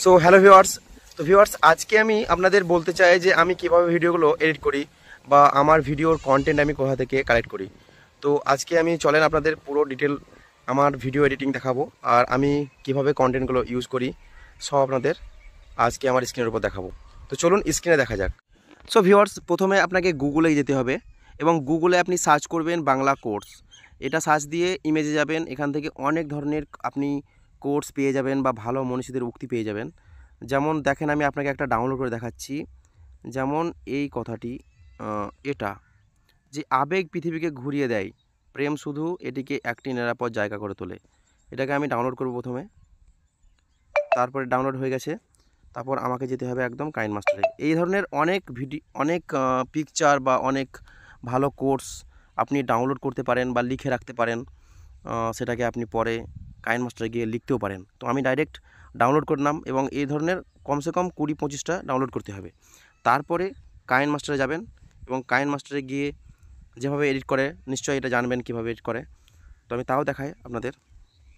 So hello viewers. তো viewers, আজকে আমি আপনাদের বলতে চাই যে আমি কিভাবে ভিডিওগুলো এডিট করি বা আমার ভিডিওর কন্টেন্ট আমি কোথা থেকে কালেক্ট করি। তো আজকে আমি চলেন আপনাদের পুরো ডিটেল আমার ভিডিও এডিটিং দেখাবো, আর আমি কিভাবে কন্টেন্টগুলো ইউজ করি সব আপনাদের আজকে আমার স্ক্রিনের উপর দেখাবো। তো চলুন স্ক্রিনে দেখা যাক। সো ভিউয়ার্স, প্রথমে আপনাকে গুগলে যেতে হবে এবং গুগলে আপনি সার্চ করবেন বাংলা কোর্স। এটা সার্চ দিয়ে ইমেজে যাবেন, এখান থেকে অনেক ধরনের আপনি কোর্স পেয়ে যাবেন বা ভালো মনীষীদের উক্তি পেয়ে যাবেন। যেমন দেখেন, আমি আপনাকে একটা ডাউনলোড করে দেখাচ্ছি। যেমন এই কথাটি, এটা যে আবেগ পৃথিবীকে ঘুরিয়ে দেয়, প্রেম শুধু এটিকে একটি নিরাপদ জায়গা করে তোলে। এটাকে আমি ডাউনলোড করব প্রথমে, তারপরে ডাউনলোড হয়ে গেছে। তারপর আমাকে যেতে হবে একদম কাইন মাস্টারে। এই ধরনের অনেক অনেক পিকচার বা অনেক ভালো কোর্স আপনি ডাউনলোড করতে পারেন বা লিখে রাখতে পারেন। সেটাকে আপনি পরে কাইন মাস্টারে গিয়ে লিখতেও পারেন। তো আমি ডাইরেক্ট ডাউনলোড করলাম এবং এই ধরনের কমসে কম 20-25টা ডাউনলোড করতে হবে। তারপরে কাইন মাস্টারে যাবেন এবং কাইন মাস্টারে গিয়ে যেভাবে এডিট করে, নিশ্চয়ই এটা জানবেন কীভাবে এডিট করে। তো আমি তাও দেখাই আপনাদের।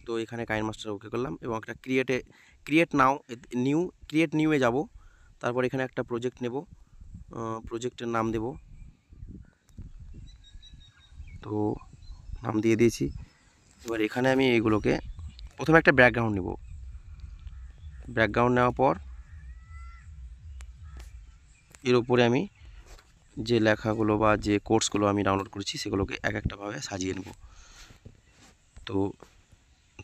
তো এখানে কাইন মাস্টার ওকে করলাম এবং একটা ক্রিয়েট নিউয়ে যাব। তারপর এখানে একটা প্রজেক্ট নেব, প্রজেক্টের নাম দেব। তো নাম দিয়ে দিয়েছি। এবার এখানে আমি এইগুলোকে প্রথমে একটা ব্যাকগ্রাউন্ড নেব। ব্যাকগ্রাউন্ড নেওয়ার পর এর উপরে আমি যে লেখাগুলো বা যে কোর্সগুলো আমি ডাউনলোড করেছি সেগুলোকে এক একটাভাবে সাজিয়ে নেব। তো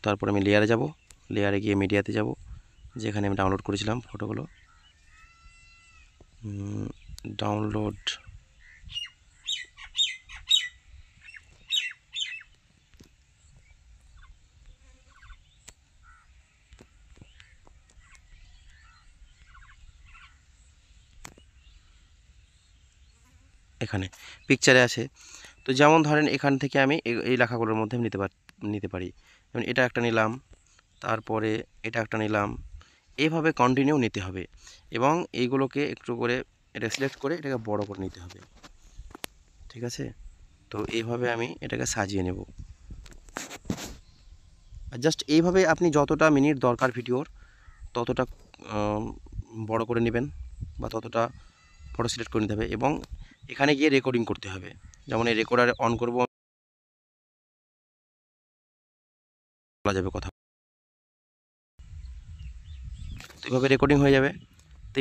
তারপর আমি লেয়ারে যাব, লেয়ারে গিয়ে মিডিয়াতে যাব, যেখানে আমি ডাউনলোড করেছিলাম ফটোগুলো। ডাউনলোড, এখানে পিকচারে আছে। তো যেমন ধরেন এখান থেকে আমি এই লেখাগুলোর মধ্যে নিতে পারি। যেমন এটা একটা নিলাম, তারপরে এটা একটা নিলাম। এইভাবে কন্টিনিউ নিতে হবে এবং এইগুলোকে একটু করে এটা সিলেক্ট করে এটাকে বড় করে নিতে হবে। ঠিক আছে? তো এইভাবে আমি এটাকে সাজিয়ে নেব। জাস্ট এইভাবে আপনি যতটা মিনিট দরকার ভিডিওর ততটা বড় করে নেবেন বা ততটা ফটো সিলেক্ট করে নিতে হবে এবং এখানে গিয়ে রেকর্ডিং করতে হবে। যেমন এই রেকর্ডার অন করব, বলা যাবে কথা, তো এইভাবে রেকর্ডিং হয়ে যাবে। তো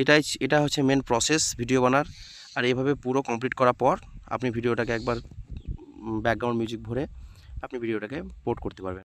এটা হচ্ছে মেন প্রসেস ভিডিও বানার। আর এইভাবে পুরো কমপ্লিট করার পর আপনি ভিডিওটাকে একবার ব্যাকগ্রাউন্ড মিউজিক ভরে আপনি ভিডিওটাকে পোর্ট করতে পারবেন।